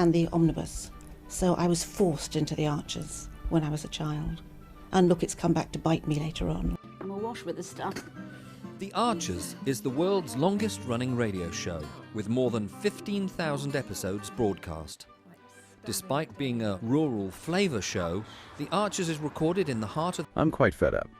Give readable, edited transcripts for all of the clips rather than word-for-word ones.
and the omnibus. So I was forced into the Archers when I was a child. And look, it's come back to bite me later on. I'm awash with this stuff. The Archers is the world's longest-running radio show, with more than 15,000 episodes broadcast. Despite being a rural flavour show, The Archers is recorded in the heart of... I'm quite fed up.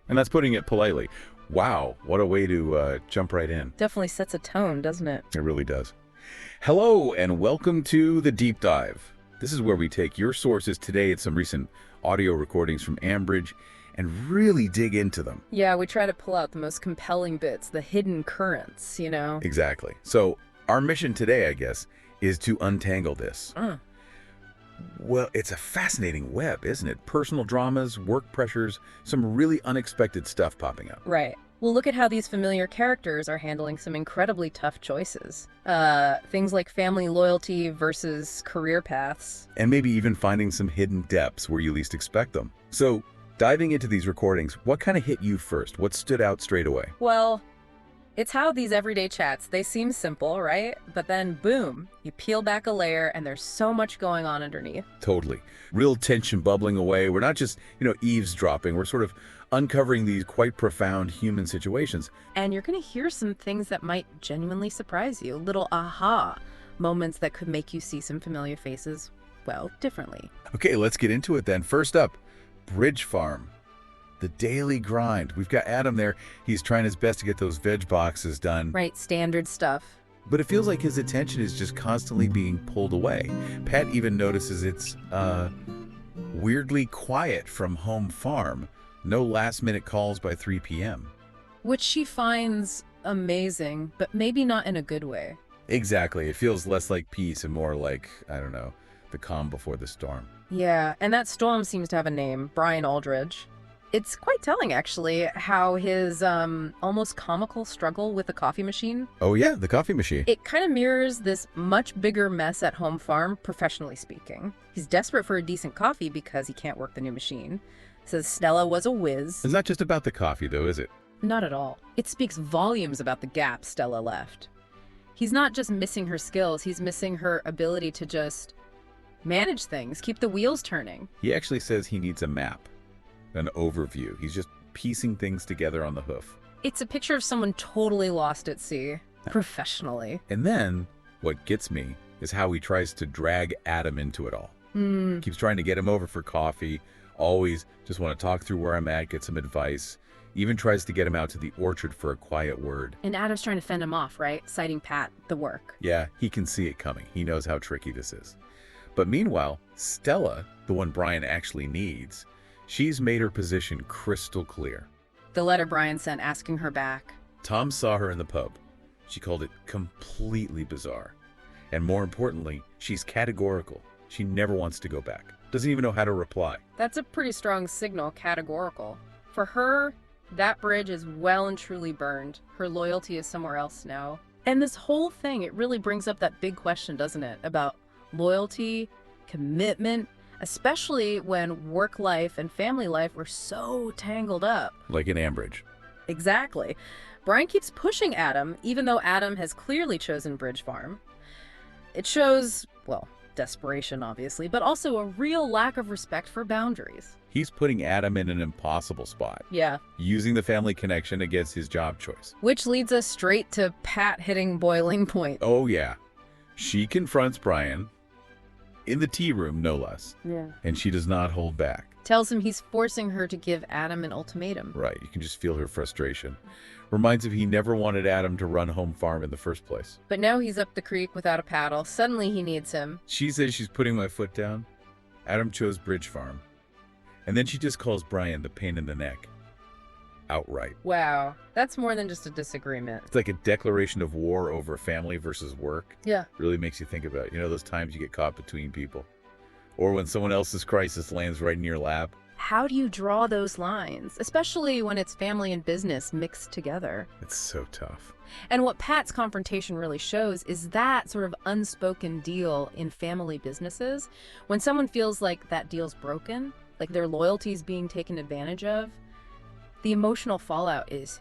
And that's putting it politely. Wow, what a way to jump right in. Definitely sets a tone, doesn't it? It really does. Hello, and welcome to The Deep Dive. This is where we take your sources today at some recent audio recordings from Ambridge and really dig into them. Yeah, we try to pull out the most compelling bits, the hidden currents, you know? Exactly. So our mission today, I guess, is to untangle this. Well, it's a fascinating web, isn't it? Personal dramas, work pressures, some really unexpected stuff popping up. Right. Well, look at how these familiar characters are handling some incredibly tough choices. Things like family loyalty versus career paths. And maybe even finding some hidden depths where you least expect them. So, diving into these recordings, what kind of hit you first? What stood out straight away? Well, it's how these everyday chats, they seem simple, right? But then, boom, you peel back a layer and there's so much going on underneath. Totally. Real tension bubbling away. We're not just, eavesdropping. We're sort of uncovering these quite profound human situations. And you're going to hear some things that might genuinely surprise you. Little aha moments that could make you see some familiar faces, well, differently. Okay, let's get into it then. First up, Bridge Farm. The daily grind. We've got Adam there. He's trying his best to get those veg boxes done. Right, standard stuff. But it feels like his attention is just constantly being pulled away. Pat even notices it's weirdly quiet from home farm. No last-minute calls by 3 p.m. Which she finds amazing, but maybe not in a good way. Exactly. It feels less like peace and more like, I don't know, the calm before the storm. Yeah, and that storm seems to have a name, Brian Aldridge. It's quite telling, actually, how his almost comical struggle with the coffee machine. Oh yeah, the coffee machine. It kind of mirrors this much bigger mess at home farm, professionally speaking. He's desperate for a decent coffee because he can't work the new machine. Says Stella was a whiz. It's not just about the coffee, though, is it? Not at all. It speaks volumes about the gap Stella left. He's not just missing her skills, he's missing her ability to just manage things, keep the wheels turning. He actually says he needs a map. An overview. He's just piecing things together on the hoof. It's a picture of someone totally lost at sea, professionally. And then, what gets me is how he tries to drag Adam into it all. Keeps trying to get him over for coffee, always just want to talk through where I'm at, get some advice, even tries to get him out to the orchard for a quiet word. And Adam's trying to fend him off, right? Citing Pat, the work. Yeah, he can see it coming. He knows how tricky this is. But meanwhile, Stella, the one Brian actually needs, she's made her position crystal clear. The letter Brian sent asking her back. Tom saw her in the pub. She called it completely bizarre. And more importantly, she's categorical. She never wants to go back. Doesn't even know how to reply. That's a pretty strong signal, categorical. For her, that bridge is well and truly burned. Her loyalty is somewhere else now. And this whole thing, it really brings up that big question, doesn't it? About loyalty, commitment, especially when work life and family life were so tangled up. Like in Ambridge. Exactly. Brian keeps pushing Adam, even though Adam has clearly chosen Bridge Farm. It shows, well, desperation, obviously, but also a real lack of respect for boundaries. He's putting Adam in an impossible spot. Yeah. Using the family connection against his job choice. Which leads us straight to Pat hitting boiling point. Oh, yeah. She confronts Brian in the tea room, no less. Yeah. And she does not hold back. Tells him he's forcing her to give Adam an ultimatum. Right. You can just feel her frustration. Reminds him he never wanted Adam to run home farm in the first place. But now he's up the creek without a paddle. Suddenly he needs him. She says she's putting my foot down. Adam chose Bridge Farm. And then she just calls Brian the pain in the neck. Outright. Wow. That's more than just a disagreement. It's like a declaration of war over family versus work. Yeah. Really makes you think about, those times you get caught between people. Or when someone else's crisis lands right in your lap. How do you draw those lines? Especially when it's family and business mixed together. It's so tough. And what Pat's confrontation really shows is that sort of unspoken deal in family businesses. When someone feels like that deal's broken, like their loyalty's being taken advantage of, The emotional fallout is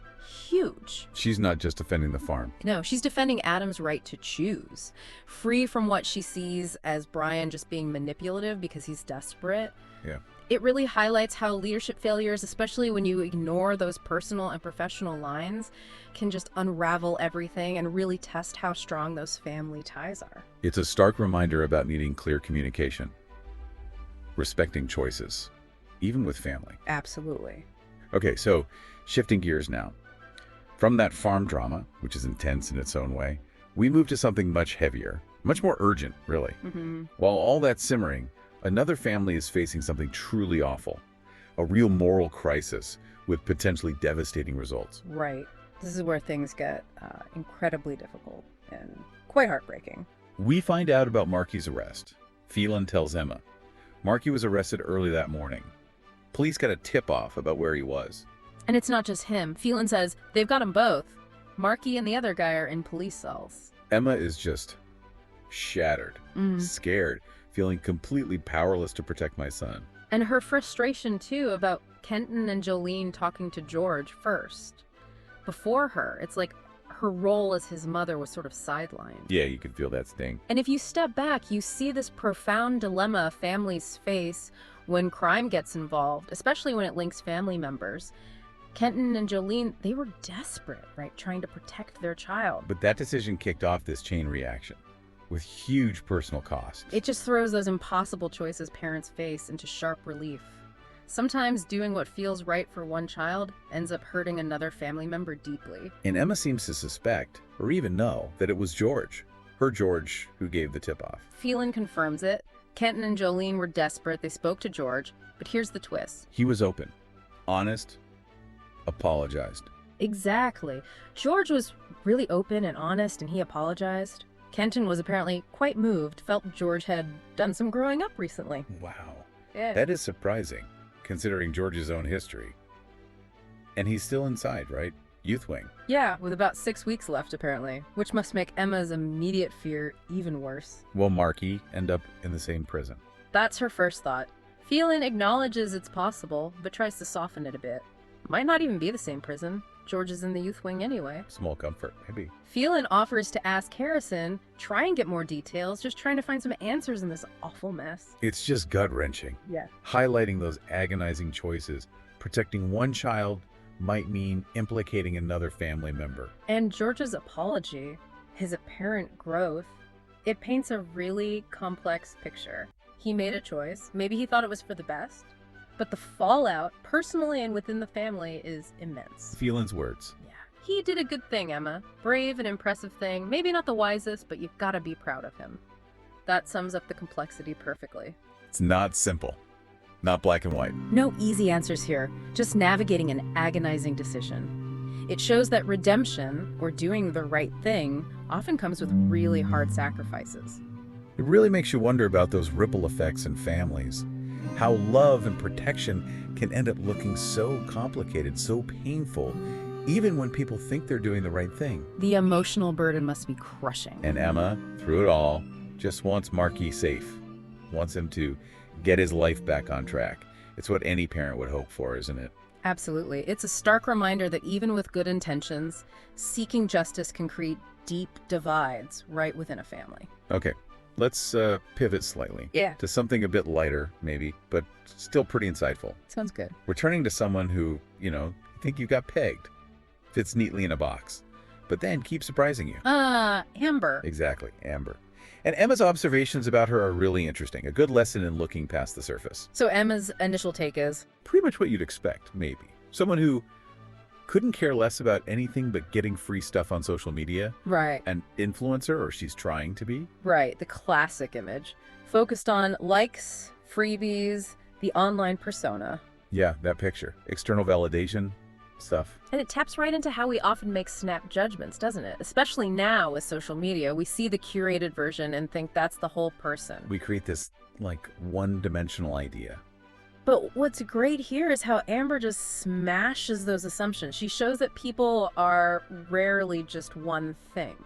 huge. She's not just defending the farm. No, she's defending Adam's right to choose, free from what she sees as Brian just being manipulative because he's desperate. Yeah. It really highlights how leadership failures, especially when you ignore those personal and professional lines, can just unravel everything and really test how strong those family ties are. It's a stark reminder about needing clear communication, respecting choices, even with family. Absolutely. Okay, so shifting gears now. From that farm drama, which is intense in its own way, we move to something much heavier, much more urgent, really. While all that's simmering, another family is facing something truly awful, a real moral crisis with potentially devastating results. Right. This is where things get incredibly difficult and quite heartbreaking. We find out about Marky's arrest. Fallon tells Emma. Marky was arrested early that morning. Police got a tip-off about where he was. And it's not just him. Fallon says they've got them both. Marky and the other guy are in police cells. Emma is just shattered, scared, feeling completely powerless to protect my son. And her frustration, too, about Kenton and Jolene talking to George first. Before her, it's like her role as his mother was sort of sidelined. Yeah, you could feel that sting. And if you step back, you see this profound dilemma families face when crime gets involved, especially when it links family members. Kenton and Jolene, they were desperate, right, trying to protect their child. But that decision kicked off this chain reaction with huge personal costs. It just throws those impossible choices parents face into sharp relief. Sometimes doing what feels right for one child ends up hurting another family member deeply. And Emma seems to suspect, or even know, that it was George, her George, who gave the tip-off. Fallon confirms it. Kenton and Jolene were desperate. They spoke to George. But here's the twist. He was open, honest, apologized. Exactly. George was really open and honest, and he apologized. Kenton was apparently quite moved, felt George had done some growing up recently. Wow. Yeah. That is surprising, considering George's own history. And he's still inside, right? Youth wing. Yeah, with about 6 weeks left, apparently, which must make Emma's immediate fear even worse. Will Marky end up in the same prison? That's her first thought. Fallon acknowledges it's possible, but tries to soften it a bit. Might not even be the same prison. George is in the youth wing anyway. Small comfort, maybe. Fallon offers to ask Harrison, try and get more details, just trying to find some answers in this awful mess. It's just gut-wrenching. Yeah. Highlighting those agonizing choices. Protecting one child might mean implicating another family member. And George's apology, his apparent growth, it paints a really complex picture. He made a choice. Maybe he thought it was for the best. But the fallout, personally and within the family, is immense. Fallon's words. Yeah. He did a good thing, Emma. Brave and impressive thing. Maybe not the wisest, but you've got to be proud of him. That sums up the complexity perfectly. It's not simple. Not black and white. No easy answers here, just navigating an agonizing decision. It shows that redemption, or doing the right thing, often comes with really hard sacrifices. It really makes you wonder about those ripple effects in families. How love and protection can end up looking so complicated, so painful, even when people think they're doing the right thing. The emotional burden must be crushing. And Emma, through it all, just wants Marky safe. Wants him to get his life back on track. It's what any parent would hope for, isn't it? Absolutely. It's a stark reminder that even with good intentions, seeking justice can create deep divides right within a family. Okay, let's pivot slightly. Yeah. To something a bit lighter, maybe, but still pretty insightful. Sounds good. We're turning to someone who, think you got pegged. Fits neatly in a box, but then keeps surprising you. Amber. Exactly, Amber. And Emma's observations about her are really interesting. A good lesson in looking past the surface. So Emma's initial take is? Pretty much what you'd expect, maybe. Someone who couldn't care less about anything but getting free stuff on social media. Right. An influencer, or she's trying to be. Right, the classic image. Focused on likes, freebies, the online persona. Yeah, that picture. External validation stuff. And it taps right into how we often make snap judgments, doesn't it? Especially now with social media, we see the curated version and think that's the whole person. We create this, one-dimensional idea. But what's great here is how Amber just smashes those assumptions. She shows that people are rarely just one thing.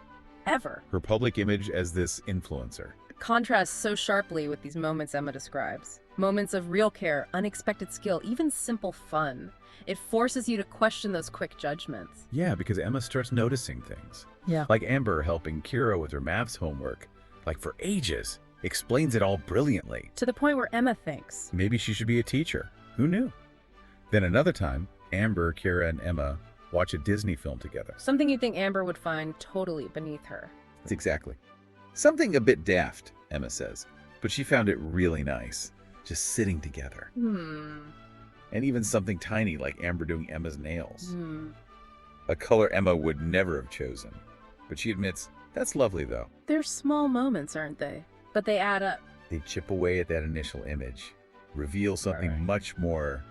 Ever. Her public image as this influencer. Contrasts so sharply with these moments Emma describes. Moments of real care, unexpected skill, even simple fun. It forces you to question those quick judgments. Yeah, because Emma starts noticing things. Yeah. Like Amber helping Kira with her maths homework, like for ages, explains it all brilliantly. To the point where Emma thinks, Maybe she should be a teacher. Who knew? Then another time, Amber, Kira, and Emma watch a Disney film together. something you'd think Amber would find totally beneath her. Exactly. Something a bit daft, Emma says, but she found it really nice, just sitting together. And even something tiny like Amber doing Emma's nails. A color Emma would never have chosen. But she admits, that's lovely though. They're small moments, aren't they? But they add up. They chip away at that initial image, reveal something Right. much more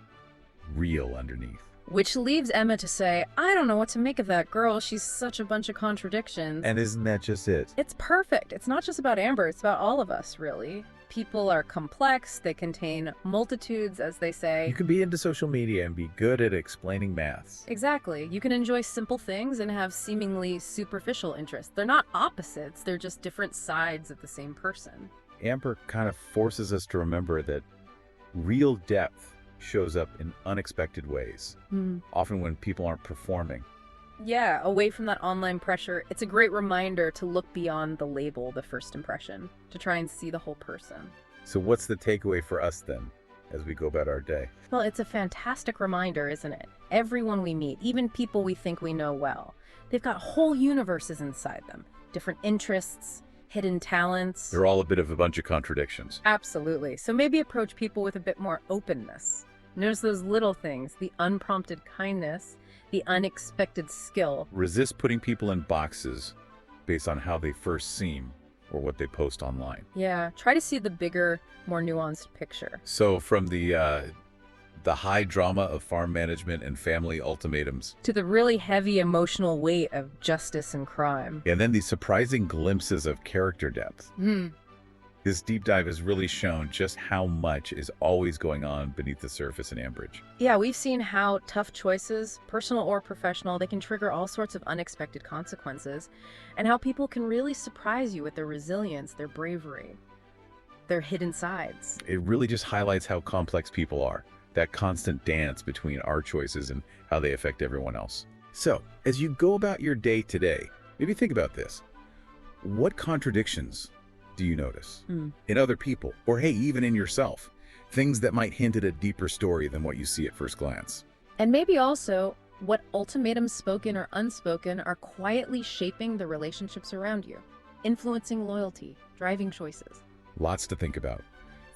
real underneath. Which leaves Emma to say, I don't know what to make of that girl. She's such a bunch of contradictions. And isn't that just it? It's perfect. It's not just about Amber, it's about all of us, really. People are complex, they contain multitudes, as they say. You can be into social media and be good at explaining maths. Exactly. You can enjoy simple things and have seemingly superficial interests. They're not opposites, they're just different sides of the same person. Amber kind of forces us to remember that real depth shows up in unexpected ways, often when people aren't performing. Yeah, away from that online pressure, it's a great reminder to look beyond the label, the first impression, to try and see the whole person. So what's the takeaway for us then, as we go about our day? Well, it's a fantastic reminder, isn't it? Everyone we meet, even people we think we know well, they've got whole universes inside them, different interests, hidden talents. They're all a bit of a bunch of contradictions. Absolutely. So maybe approach people with a bit more openness. Notice those little things, the unprompted kindness, the unexpected skill. Resist putting people in boxes based on how they first seem or what they post online. Yeah, try to see the bigger, more nuanced picture. So from the high drama of farm management and family ultimatums, To the really heavy emotional weight of justice and crime. and then the surprising glimpses of character depth. This deep dive has really shown just how much is always going on beneath the surface in Ambridge. Yeah, we've seen how tough choices, personal or professional, they can trigger all sorts of unexpected consequences, and how people can really surprise you with their resilience, their bravery, their hidden sides. It really just highlights how complex people are, that constant dance between our choices and how they affect everyone else. So, as you go about your day today, maybe think about this. What contradictions do you notice in other people, or hey, even in yourself? Things that might hint at a deeper story than what you see at first glance. And maybe also what ultimatums, spoken or unspoken, are quietly shaping the relationships around you, influencing loyalty, driving choices. Lots to think about.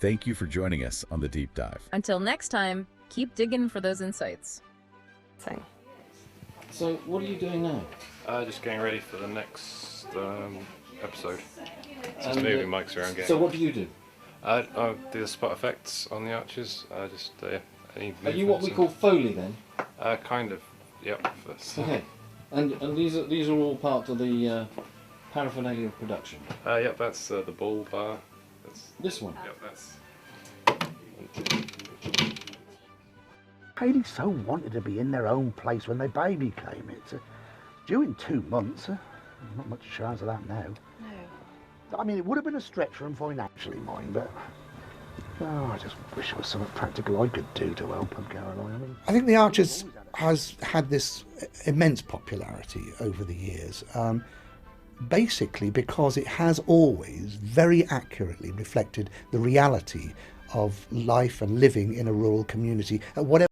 Thank you for joining us on the Deep Dive. Until next time, keep digging for those insights. So, what are you doing now? Just getting ready for the next episode. Just And, moving mics around. So, what do you do? I do the spot effects on the archers. Any Are you what we movements call Foley then? and- kind of. Yep. Okay. And these are all part of the paraphernalia of production. Yep. That's the ball bar. That's. This one. Yep. That's. Haley so wanted to be in their own place when their baby came. It's due in 2 months. Not much chance of that now. No. I mean, it would have been a stretch for them financially, mind, but I just wish there was something practical I could do to help them, Caroline. I think The Archers has had this immense popularity over the years, basically because it has always very accurately reflected the reality of life and living in a rural community at whatever